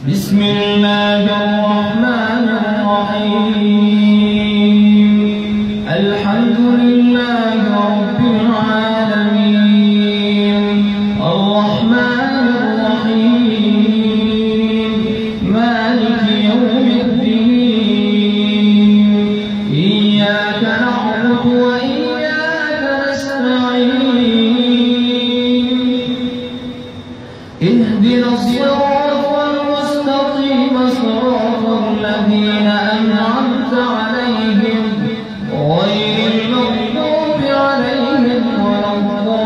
بسم الله الرحمن الرحيم الحمد لله رب العالمين الرحمن الرحيم مالك يوم الدين إياك نعبد وإياك نستعين اهدنا الصراط المستقيم صراط الذين أنعمت عليهم غير المغضوب عليهم ولا الضالين.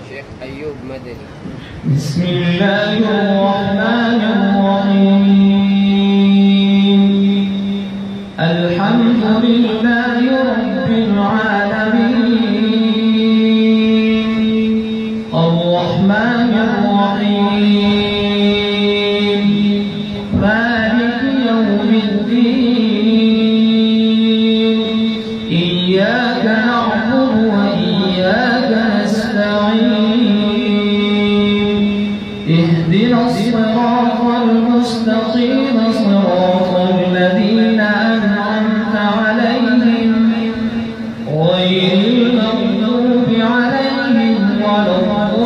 شيخ أيوب مدني. بسم الله الرحمن الرحيم الحمد لله رب العالمين الرحمن الرحيم مالك يوم الدين إياك نعبد وإياك نستعين اهدنا الصراط المستقيم صراط الذين أنعمت عليهم غير المغضوب عليهم ولا الضالين.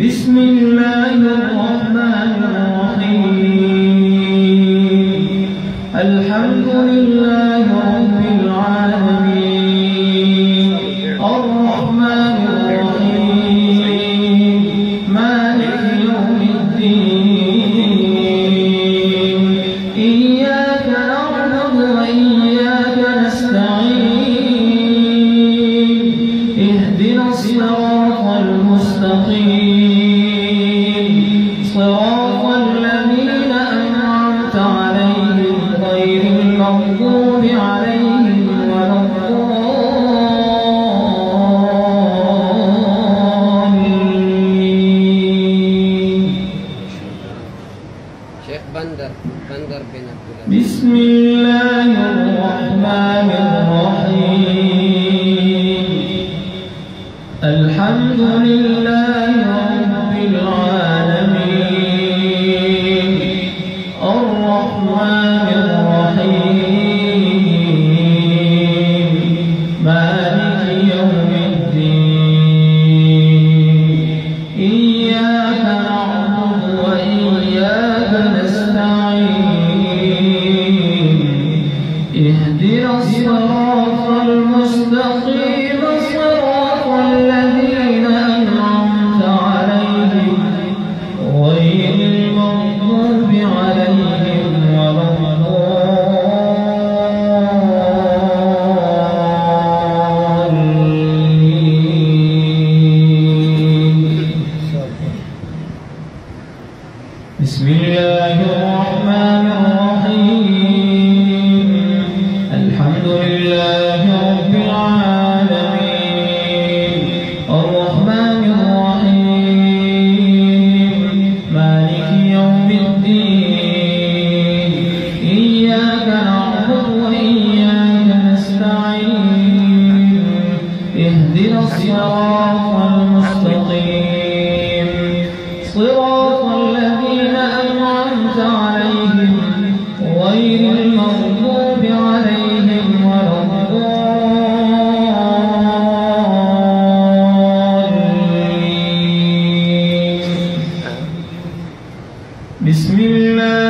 بسم الله الرحمن الرحيم الحمد لله رب العالمين الرحمن الرحيم مالك يوم الدين إياك نعبد وإياك نستعين اهدنا الصراط المستقيم صراط الذين أنعمت عليهم غير المغضوب عليهم ولا الضالين. شيخ بندر بن عبد الله. بسم الله الرحمن الرحيم الحمد لله رب العالمين الرحمن الرحيم مالك يوم الدين إياك نعبد وإياك نستعين اهدنا الصراط المستقيم صراط الذين أنعمت عليهم غير المغضوب عليهم ولا الضالين. بسم الله الرحمن الرحيم الحمد لله رب العالمين الرحمن الرحيم مالك يوم الدين إياك نعبد وإياك نستعين اهدنا الصراط المستقيم صراط الذين أنعمت عليهم غير المغضوب عليهم ولا الضالين. بسم الله